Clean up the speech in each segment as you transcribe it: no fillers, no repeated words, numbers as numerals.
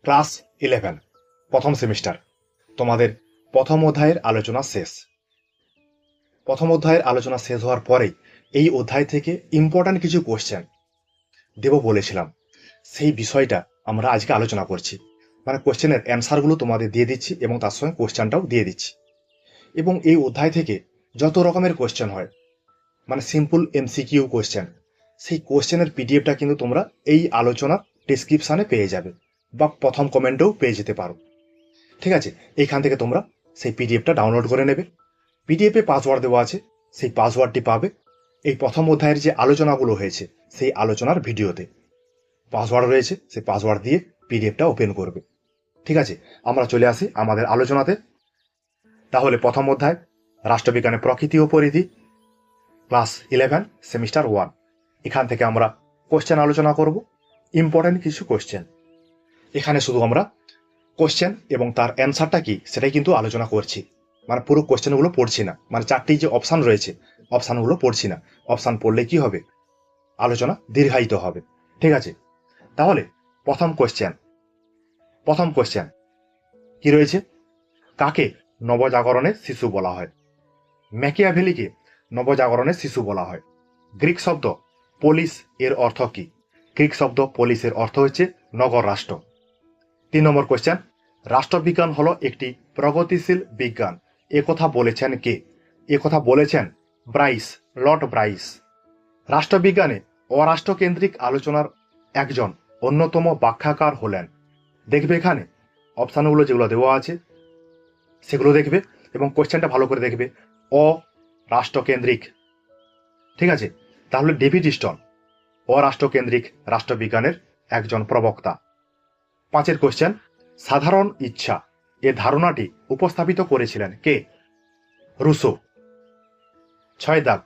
Class 11 প্রথম semester. তোমাদের প্রথম অধ্যায়ের আলোচনা শেষ। প্রথম অধ্যায়ের আলোচনা শেষ হওয়ার পরেই এই অধ্যায় থেকে ইম্পর্ট্যান্ট কিছু কোশ্চেন দেব বলেছিলাম, সেই বিষয়টা আমরা আজকে আলোচনা করছি। মানে কোশ্চেনের অ্যান্সারগুলো তোমাদের দিয়ে দিচ্ছি এবং তার সঙ্গে কোশ্চেনটাও দিয়ে দিচ্ছি। এবং এই অধ্যায় থেকে যত রকমের কোশ্চেন হয়, মানে সিম্পল এমসিকিউ কোশ্চেন, সেই কোশ্চেনের পিডিএফটা কিন্তু তোমরা এই আলোচনার ডেসক্রিপশানে পেয়ে যাবে বা প্রথম কমেন্টেও পেয়ে যেতে পারো। ঠিক আছে, এইখান থেকে তোমরা সেই পিডিএফটা ডাউনলোড করে নেবে। পিডিএফে পাসওয়ার্ড দেওয়া আছে, সেই পাসওয়ার্ডটি পাবে এই প্রথম অধ্যায়ের যে আলোচনাগুলো হয়েছে সেই আলোচনার ভিডিওতে পাসওয়ার্ড রয়েছে, সেই পাসওয়ার্ড দিয়ে পিডিএফটা ওপেন করবে। ঠিক আছে, আমরা চলে আসি আমাদের আলোচনাতে। তাহলে প্রথম অধ্যায় রাষ্ট্রবিজ্ঞানের প্রকৃতি ও পরিধি, ক্লাস 11 সেমিস্টার 1। এখান থেকে আমরা কোশ্চেন আলোচনা করব, ইম্পর্টেন্ট কিছু কোশ্চেন। এখানে শুধু আমরা কোশ্চেন এবং তার অ্যান্সারটা কি সেটাই কিন্তু আলোচনা করছি, মানে পুরো কোশ্চেনগুলো পড়ছি না। মানে চারটি যে অপশান রয়েছে অপশানগুলো পড়ছি না, অপশান পড়লে কি হবে, আলোচনা দীর্ঘায়িত হবে। ঠিক আছে, তাহলে প্রথম কোশ্চেন কি রয়েছে? কাকে নবজাগরণের শিশু বলা হয়? ম্যাকিয়াভেলিকে নবজাগরণের শিশু বলা হয়। গ্রিক শব্দ পোলিস এর অর্থ কি? গ্রিক শব্দ পোলিসের অর্থ হচ্ছে নগর রাষ্ট্র। 3 নম্বর কোশ্চেন, রাষ্ট্রবিজ্ঞান হলো একটি প্রগতিশীল বিজ্ঞান, এ কথা বলেছেন কে? এ কথা বলেছেন লর্ড ব্রাইস। রাষ্ট্রবিজ্ঞানে অরাষ্ট্রকেন্দ্রিক আলোচনার একজন অন্যতম ব্যাখ্যাকার হলেন। দেখবে এখানে অপশানগুলো যেগুলো দেওয়া আছে সেগুলো দেখবে এবং কোশ্চেনটা ভালো করে দেখবে। অরাষ্ট্রকেন্দ্রিক, ঠিক আছে, তাহলে ডেভিড স্টোন অরাষ্ট্রকেন্দ্রিক রাষ্ট্রবিজ্ঞানের একজন প্রবক্তা। 5 কোশ্চেন, সাধারণ ইচ্ছা এ ধারণাটি উপস্থাপিত করেছিলেন কে? রুসো। 6 দাগ,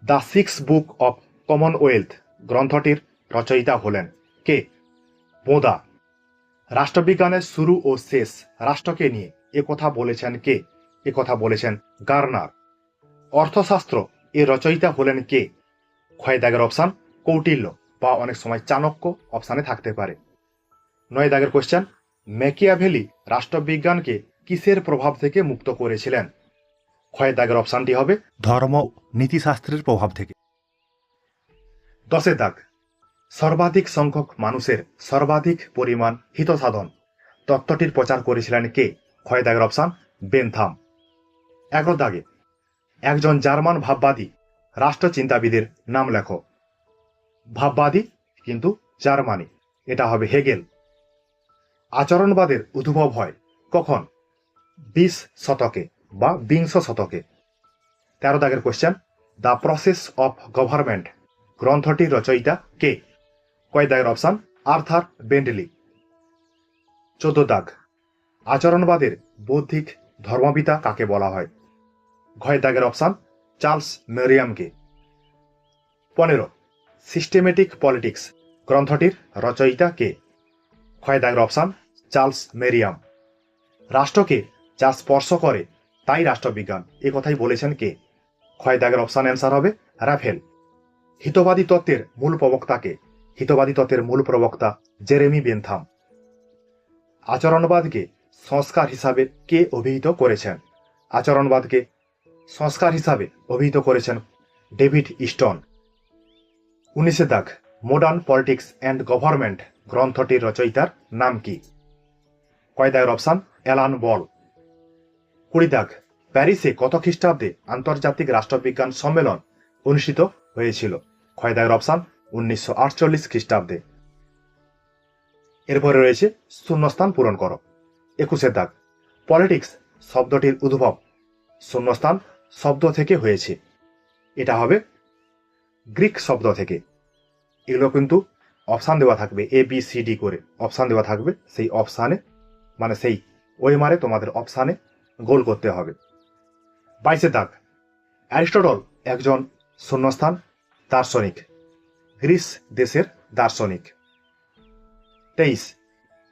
দ্য 6 বুক অফ কমনওয়েলথ গ্রন্থটির রচয়িতা হলেন কে? বোদা। রাষ্ট্রবিজ্ঞানের শুরু ও শেষ রাষ্ট্রকে নিয়ে এ কথা বলেছেন কে? এ কথা বলেছেন গার্নার। অর্থশাস্ত্র এর রচয়িতা হলেন কে? ক্ষয় দাগের অপশান কৌটিল্য বা অনেক সময় চাণক্য অপশানে থাকতে পারে। 9 দাগের কোশ্চেন, ম্যাকিয়াভেলি রাষ্ট্রবিজ্ঞানকে কিসের প্রভাব থেকে মুক্ত করেছিলেন? ক্ষয় দাগের অপশানটি হবে ধর্ম নীতিশাস্ত্রের প্রভাব থেকে। 10 দাগ, সর্বাধিক সংখ্যক মানুষের সর্বাধিক পরিমাণ হিতসাধন তত্ত্বটির প্রচার করেছিলেন কে? ক্ষয় দাগের অপশান বেনথাম। 11 দাগে, একজন জার্মান ভাববাদী রাষ্ট্রচিন্তাবিদের নাম লেখো। ভাববাদী কিন্তু জার্মানি, এটা হবে হেগেল। আচরণবাদের উদ্ভব হয় কখন? 20 শতকে বা বিংশ শতকে। 13 দাগের question, the process of government গ্রন্থটির রচয়িতা কে? কয় দাগের অপশান আর্থার বেন্ডলি। 14 দাগ, আচরণবাদের বৌদ্ধিক ধর্মপিতা কাকে বলা হয়? ঘয় দাগের অপশান চার্লস মেরিয়ামকে। 15, সিস্টেমেটিক পলিটিক্স গ্রন্থটির রচয়িতা কে? ক্ষয় দাগের অপশান চার্লস মেরিয়াম। রাষ্ট্রকে যা স্পর্শ করে তাই রাষ্ট্রবিজ্ঞান, এ কথাই বলেছেন কে? ক্ষয় দাগের অপশান অ্যান্সার হবে রাফেল। হিতবাদী তত্ত্বের মূল প্রবক্তা কে? হিতবাদী তত্ত্বের মূল প্রবক্তা জেরেমি বেনথাম। আচরণবাদকে সংস্কার হিসাবে কে অভিহিত করেছেন? আচরণবাদকে সংস্কার হিসাবে অভিহিত করেছেন ডেভিড স্টোন। 19 দাগ, মডার্ন পলিটিক্স অ্যান্ড গভর্নমেন্ট গ্রন্থটির রচয়িতার নাম কি? কয় দাগের অপশান অ্যালান বল। 20 দাগ, প্যারিসে কত খ্রিস্টাব্দে আন্তর্জাতিক রাষ্ট্রবিজ্ঞান সম্মেলন অনুষ্ঠিত হয়েছিল? ক্ষয় দাগের অপশান 1948 খ্রিস্টাব্দে। এরপরে রয়েছে শূন্যস্থান পূরণ করো। 21 দাগ, পলিটিক্স শব্দটির উদ্ভব শূন্যস্থান শব্দ থেকে হয়েছে, এটা হবে গ্রিক শব্দ থেকে। এগুলো কিন্তু অপশান দেওয়া থাকবে ABCD করে অপশান দেওয়া থাকবে, সেই অপশানে মানে সেই ওয়েমারে তোমাদের অপশানে গোল করতে হবে। 22 দাগ, অ্যারিস্টটল একজন শূন্যস্থান দার্শনিক, গ্রিস দেশের দার্শনিক। 23,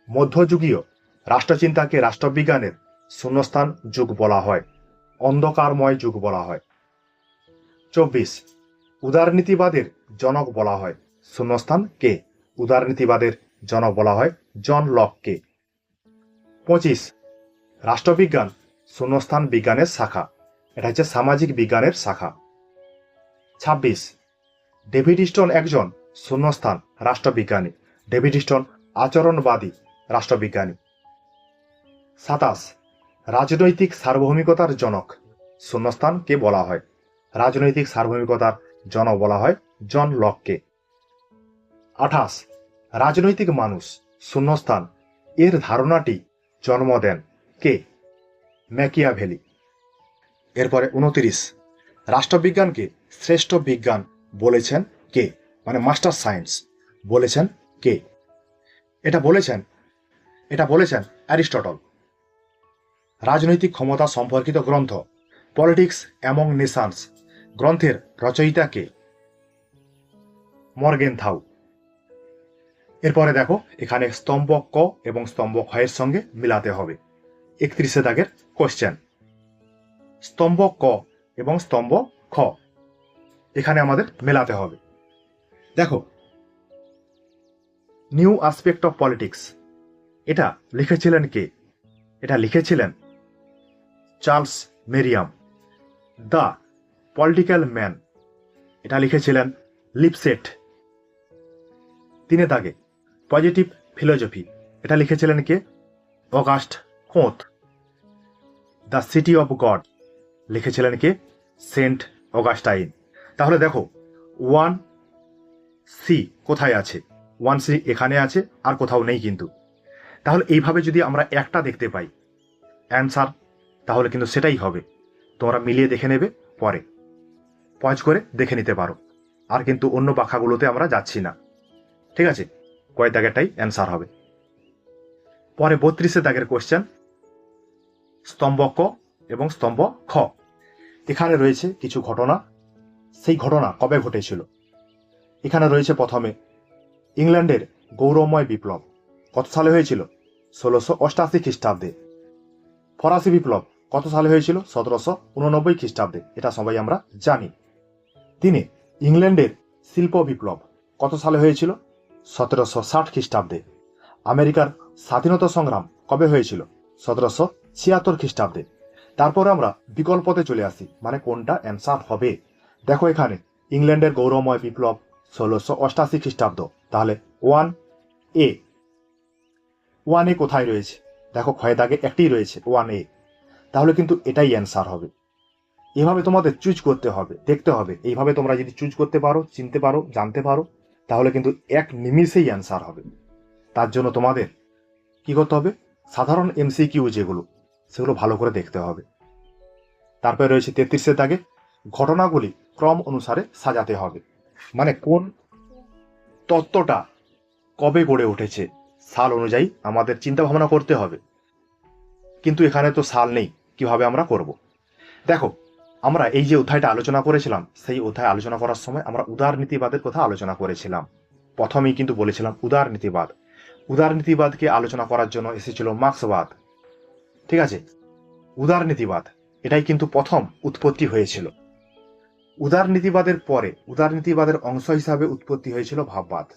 মধ্যযুগীয় রাষ্ট্রচিন্তাকে রাষ্ট্রবিজ্ঞানের শূন্যস্থান যুগ বলা হয়, অন্ধকারময় যুগ বলা হয়। 24, উদারনীতিবাদের জনক বলা হয় শূন্যস্থান কে? উদারনীতিবাদের জনক বলা হয় জন লককে, 25 রাষ্ট্রবিজ্ঞান শূন্যস্থান বিজ্ঞানের শাখা, এটা হচ্ছে সামাজিক বিজ্ঞানের শাখা। 26 ডেভিড স্টোন একজন শূন্যস্থান রাষ্ট্রবিজ্ঞানী, ডেভিড স্টোন আচরণবাদী রাষ্ট্রবিজ্ঞানী। 27 রাজনৈতিক সার্বভৌমিকতার জনক শূন্যস্থান কে বলা হয়? রাজনৈতিক সার্বভৌমিকতার জনক বলা হয় জন লককে। 28 রাজনৈতিক মানুষ শূন্যস্থান এর ধারণাটি জন্ম দেন কে? ম্যাকিয়াভেলি। এরপরে 29 রাষ্ট্রবিজ্ঞানকে শ্রেষ্ঠ বিজ্ঞান বলেছেন কে? মানে মাস্টার সায়েন্স বলেছেন কে? এটা বলেছেন অ্যারিস্টটল। রাজনৈতিক ক্ষমতা সম্পর্কিত গ্রন্থ পলিটিক্স অ্যামং নেশনস গ্রন্থের রচয়িতা কে? মর্গেনথাউ। এরপরে দেখো এখানে স্তম্ভ ক এবং স্তম্ভ খ এর সঙ্গে মিলাতে হবে। 31 দাগের কোশ্চেন, স্তম্ভ ক এবং স্তম্ভ খ এখানে আমাদের মেলাতে হবে। দেখো, নিউ আসপেক্ট অফ পলিটিক্স এটা লিখেছিলেন কে? এটা লিখেছিলেন Charles Merriam. The political man এটা লিখেছিলেন লিপসেট। 3 দাগে পজিটিভ ফিলোসফি এটা লিখেছিলেন কে? August Comte. The city of God লিখেছিলেন কে? Saint Augustine. তাহলে দেখো 1C কোথায় আছে? 1C এখানে আছে, আর কোথাও নেই কিন্তু। তাহলে এইভাবে যদি আমরা একটা দেখতে পাই অ্যান্সার, তাহলে কিন্তু সেটাই হবে। তোমরা মিলিয়ে দেখে নেবে, পরে পজ করে দেখে নিতে পারো। আর কিন্তু অন্য বাখাগুলোতে আমরা যাচ্ছি না, ঠিক আছে? কয় দাগেরটাই অ্যান্সার হবে। পরে 32 দাগের কোশ্চেন, স্তম্ভ ক এবং স্তম্ভ খ এখানে রয়েছে কিছু ঘটনা। সেই ঘটনা কবে ঘটেছিল? এখানে রয়েছে প্রথমে ইংল্যান্ডের গৌরবময় বিপ্লব কত সালে হয়েছিল? 1688 খ্রিস্টাব্দে। ফরাসি বিপ্লব কত সালে হয়েছিল? 1789 খ্রিস্টাব্দে। এটা সবাই আমরা জানি। তিনি ইংল্যান্ডের শিল্প বিপ্লব কত সালে হয়েছিল? 1760 খ্রিস্টাব্দে। আমেরিকার স্বাধীনতা সংগ্রাম কবে হয়েছিল? 1776 খ্রিস্টাব্দে। তারপরে আমরা বিকল্পতে চলে আসি, মানে কোনটা অ্যান্সার হবে। দেখো এখানে ইংল্যান্ডের গৌরবময় বিপ্লব 1688 খ্রিস্টাব্দ, তাহলে 1A। 1A কোথায় রয়েছে? দেখো ক্ষয় দাগে একটি রয়েছে 1A, তাহলে কিন্তু এটাই অ্যান্সার হবে। এভাবে তোমাদের চুজ করতে হবে, দেখতে হবে। এইভাবে তোমরা যদি চুজ করতে পারো, চিনতে পারো, জানতে পারো, তাহলে কিন্তু এক নিমিষেই অ্যান্সার হবে। তার জন্য তোমাদের কি করতে হবে? সাধারণ MCQ যেগুলো, সেগুলো ভালো করে দেখতে হবে। তারপরে রয়েছে 33 দাগে ঘটনাগুলি ক্রম অনুসারে সাজাতে হবে, মানে কোন তত্ত্বটা কবে গড়ে উঠেছে সাল অনুযায়ী আমাদের চিন্তা ভাবনা করতে হবে। কিন্তু এখানে তো সাল নেই, কিভাবে আমরা করব? দেখো, আমরা এই যে অধ্যায়টা আলোচনা করেছিলাম, সেই অধ্যায় আলোচনা করার সময় আমরা উদারনীতিবাদের কথা আলোচনা করেছিলাম। প্রথমেই কিন্তু বলেছিলাম উদারনীতিবাদ। উদারনীতিবাদকে আলোচনা করার জন্য এসেছিল মার্ক্সবাদ, ঠিক আছে? উদারনীতিবাদ এটাই কিন্তু প্রথম উৎপত্তি হয়েছিল। উদারনীতিবাদের পরে উদারনীতিবাদের অংশ হিসাবে উৎপত্তি হয়েছিল ভাববাদ।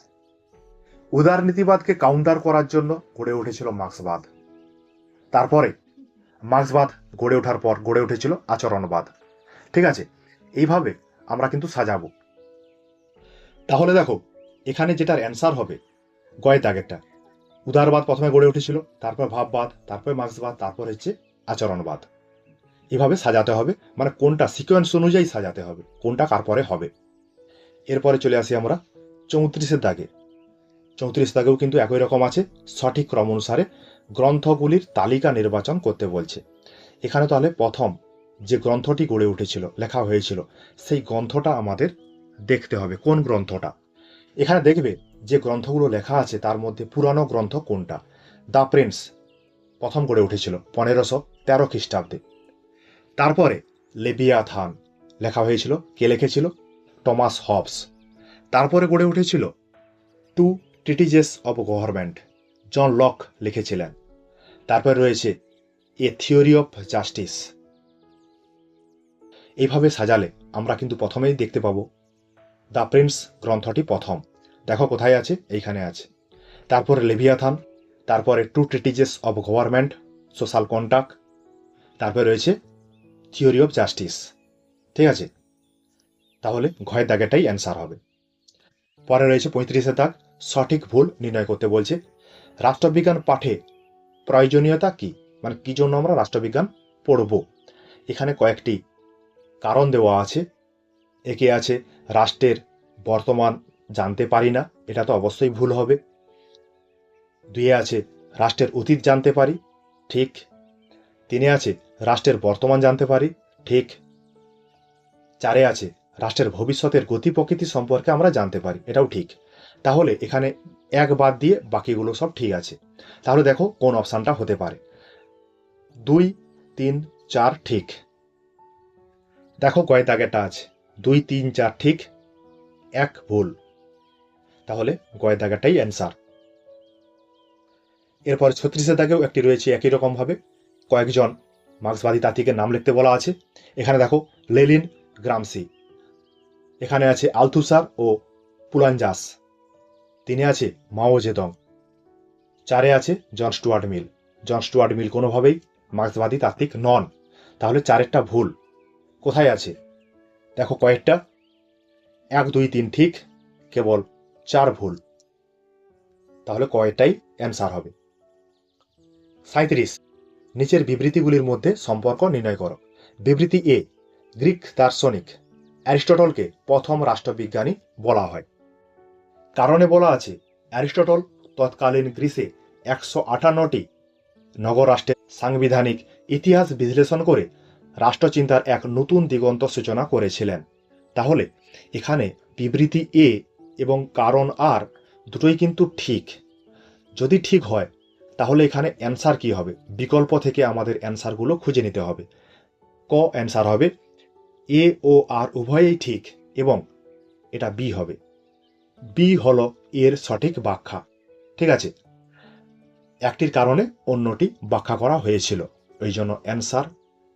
উদারনীতিবাদকে কাউন্টার করার জন্য গড়ে উঠেছিল মার্ক্সবাদ। তারপরে মার্ক্সবাদ গড়ে ওঠার পর গড়ে উঠেছিল আচরণবাদ, ঠিক আছে? এইভাবে আমরা কিন্তু সাজাবো। তাহলে দেখো এখানে যেটার অ্যান্সার হবে গয়ের দাগেরটা, উদারবাদ প্রথমে গড়ে উঠেছিল, তারপর ভাববাদ, তারপর মার্ক্সবাদ, তারপর হচ্ছে আচরণবাদ। এভাবে সাজাতে হবে, মানে কোনটা সিকোয়েন্স অনুযায়ী সাজাতে হবে, কোনটা কার পরে হবে। এরপরে চলে আসি আমরা 34 দাগে। 34 দাগেও কিন্তু একই রকম আছে, সঠিক ক্রম অনুসারে গ্রন্থগুলির তালিকা নির্বাচন করতে বলছে। এখানে তাহলে প্রথম যে গ্রন্থটি গড়ে উঠেছিল, লেখা হয়েছিল, সেই গ্রন্থটা আমাদের দেখতে হবে। কোন গ্রন্থটা? এখানে দেখবে যে গ্রন্থগুলো লেখা আছে তার মধ্যে পুরানো গ্রন্থ কোনটা। দ্য প্রিন্স প্রথম গড়ে উঠেছিল 1513 খ্রিস্টাব্দে। তারপরে লেভিয়াথান লেখা হয়েছিল, কে লিখেছিল? Thomas Hobbes. তারপরে গড়ে উঠেছিল two treatises of government, John Locke লিখেছিলেন। তারপরে রয়েছে এ থিওরি অফ জাস্টিস। এইভাবে সাজালে আমরা কিন্তু প্রথমেই দেখতে পাবো দ্য প্রিন্স গ্রন্থটি প্রথম। দেখো কোথায় আছে, এইখানে আছে। তারপরে লেভিয়াথান, তারপরে two treatises of government, social contract, তারপরে রয়েছে থিওরি অফ জাস্টিস। ঠিক আছে, তাহলে ঘয়ের দাগেরটাই অ্যান্সার হবে। পরে রয়েছে 35-এর দাগ, সঠিক ভুল নির্ণয় করতে বলছে। রাষ্ট্রবিজ্ঞান পাঠে প্রয়োজনীয়তা কি, মানে কি জন্য আমরা রাষ্ট্রবিজ্ঞান পড়ব। এখানে কয়েকটি কারণ দেওয়া আছে। একে আছে রাষ্ট্রের বর্তমান জানতে পারি না, এটা তো অবশ্যই ভুল হবে। 2 আছে রাষ্ট্রের অতীত জানতে পারি, ঠিক। 3 আছে রাষ্ট্রের বর্তমান জানতে পারি, ঠিক। 4 আছে রাষ্ট্রের ভবিষ্যতের গতি প্রকৃতি সম্পর্কে আমরা জানতে পারি, এটাও ঠিক। তাহলে এখানে 1 বাদ দিয়ে বাকিগুলো সব ঠিক আছে। তাহলে দেখো কোন অপশানটা হতে পারে। 2, 3, 4 ঠিক। দেখো কয় দাগেরটা আছে, 2, 3, 4 ঠিক, 1 ভুল। তাহলে গয় দাগেরটাই অ্যান্সার। এরপর 36-এর দাগেও একটি রয়েছে একই রকম ভাবে, কয়েকজন মার্ক্সবাদী তাত্ত্বিকের নাম লিখতে বলা আছে। এখানে দেখো লেনিন, গ্রামসি, এখানে আছে আলথুসার ও পুলানজাস, 3 আছে মাও জেদং, 4 আছে জন স্টুয়ার্ট মিল। জন স্টুয়ার্ট মিল কোনোভাবেই মার্ক্সবাদী তাত্ত্বিক নন। তাহলে 4-এরটা ভুল। কোথায় আছে দেখো কয়েকটা, 1, 2, 3 ঠিক, কেবল 4 ভুল। তাহলে কয়টাই অ্যান্সার হবে। 37, নিচের বিবৃতিগুলির মধ্যে সম্পর্ক নির্ণয় করো। বিবৃতি এ, গ্রিক দার্শনিক অ্যারিস্টটলকে প্রথম রাষ্ট্রবিজ্ঞানী বলা হয়। কারণে বলা আছে অ্যারিস্টটল তৎকালীন গ্রিসে 158টি নগরাষ্ট্রের সাংবিধানিক ইতিহাস বিশ্লেষণ করে রাষ্ট্রচিন্তার এক নতুন দিগন্ত সূচনা করেছিলেন। তাহলে এখানে বিবৃতি এ এবং কারণ আর দুটোই কিন্তু ঠিক। যদি ঠিক হয় তাহলে এখানে অ্যান্সার কি হবে, বিকল্প থেকে আমাদের অ্যান্সারগুলো খুঁজে নিতে হবে। ক অ্যান্সার হবে এ ও আর উভয়ই ঠিক এবং এটা বি হবে। বি হলো এর সঠিক ব্যাখ্যা। ঠিক আছে, একটির কারণে অন্যটি ব্যাখ্যা করা হয়েছিল, ওই জন্য অ্যান্সার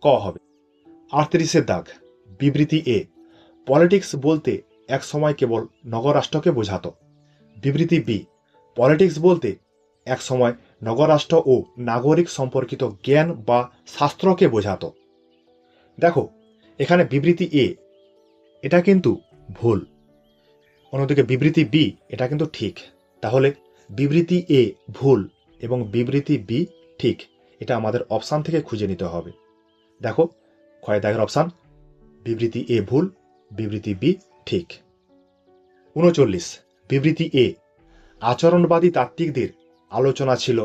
ক হবে। 38-এর দাগ, বিবৃতি এ, পলিটিক্স বলতে এক সময় কেবল নগরাষ্ট্রকে বোঝাতো। বিবৃতি বি, পলিটিক্স বলতে এক সময় নগরাষ্ট্র ও নাগরিক সম্পর্কিত জ্ঞান বা শাস্ত্রকে বোঝাতো। দেখো এখানে বিবৃতি এ এটা কিন্তু ভুল, অন্যদিকে বিবৃতি বি এটা কিন্তু ঠিক। তাহলে বিবৃতি এ ভুল এবং বিবৃতি বি ঠিক, এটা আমাদের অপশান থেকে খুঁজে নিতে হবে। দেখো ক্ষয় দাগের অপশান, বিবৃতি এ ভুল, বিবৃতি বি ঠিক। 39, বিবৃতি এ, আচরণবাদী তাত্ত্বিকদের আলোচনা ছিল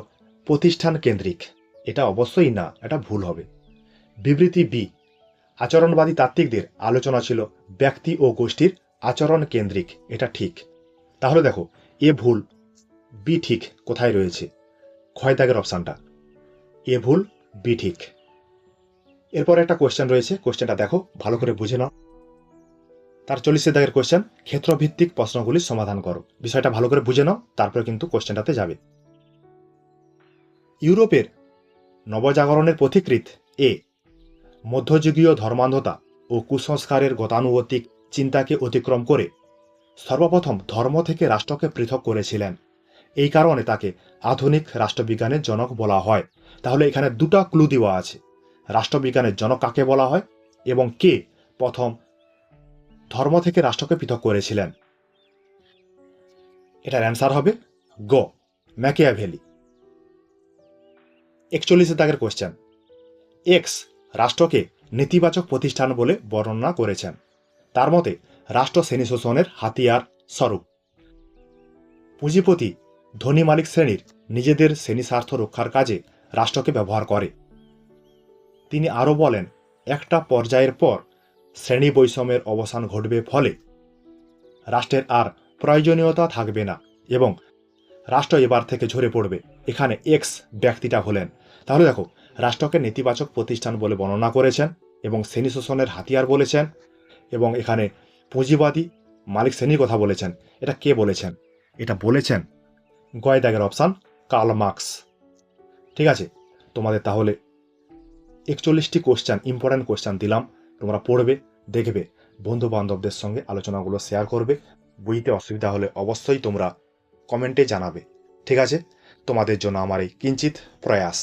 প্রতিষ্ঠান কেন্দ্রিক, এটা অবশ্যই না, এটা ভুল হবে। বিবৃতি বি, আচরণবাদী তাত্ত্বিকদের আলোচনা ছিল ব্যক্তি ও গোষ্ঠীর আচরণ কেন্দ্রিক, এটা ঠিক। তাহলে দেখো এ ভুল, বি ঠিক কোথায় রয়েছে, ক্ষয় দাগের অপশানটা, এ ভুল, বি ঠিক। এরপর একটা কোয়েশ্চেন রয়েছে, কোয়েশ্চেনটা দেখো ভালো করে বুঝে নাও। তার 40 দাগের কোয়েশ্চেন, ক্ষেত্রভিত্তিক প্রশ্নগুলির সমাধান করো। বিষয়টা ভালো করে বুঝে নাও, তারপরে কিন্তু কোয়েশ্চেনটাতে যাবে। ইউরোপের নবজাগরণের পথিকৃৎ এ, মধ্যযুগীয় ধর্মান্ধতা ও কুসংস্কারের গতানুগতিক চিন্তাকে অতিক্রম করে সর্বপ্রথম ধর্ম থেকে রাষ্ট্রকে পৃথক করেছিলেন। এই কারণে তাকে আধুনিক রাষ্ট্রবিজ্ঞানের জনক বলা হয়। তাহলে এখানে 2টা ক্লু দেওয়া আছে, রাষ্ট্রবিজ্ঞানের জনক কাকে বলা হয় এবং কে প্রথম ধর্ম থেকে রাষ্ট্রকে পৃথক করেছিলেন। এটার অ্যান্সার হবে গ, ম্যাকিয়াভেলি। 41 দাগের কোয়েশ্চেন, এক্স রাষ্ট্রকে নেতিবাচক প্রতিষ্ঠান বলে বর্ণনা করেছেন। তার মতে রাষ্ট্র শ্রেণী শোষণের হাতিয়ার স্বরূপ। পুঁজিপতি ধনী মালিক শ্রেণীর নিজেদের শ্রেণী স্বার্থ রক্ষার কাজে রাষ্ট্রকে ব্যবহার করে। তিনি আরও বলেন, একটা পর্যায়ের পর শ্রেণী বৈষম্যের অবসান ঘটবে, ফলে রাষ্ট্রের আর প্রয়োজনীয়তা থাকবে না এবং রাষ্ট্র এবার থেকে ঝরে পড়বে। এখানে এক্স ব্যক্তিটা হলেন। তাহলে দেখো রাষ্ট্রকে নেতিবাচক প্রতিষ্ঠান বলে বর্ণনা করেছেন এবং শ্রেণী শোষণের হাতিয়ার বলেছেন এবং এখানে পুঁজিবাদী মালিক শ্রেণীর কথা বলেছেন। এটা কে বলেছেন, এটা বলেছেন গয় দাগের অপশান, কার্ল মার্কস। ঠিক আছে, তোমাদের তাহলে 41টি কোশ্চেন, ইম্পর্টেন্ট কোশ্চেন দিলাম, তোমরা পড়বে, দেখবে, বন্ধু বান্ধবদের সঙ্গে আলোচনাগুলো শেয়ার করবে। বুঝতে অসুবিধা হলে অবশ্যই তোমরা কমেন্টে জানাবে। ঠিক আছে, তোমাদের জন্য আমার এই কিঞ্চিত প্রয়াস।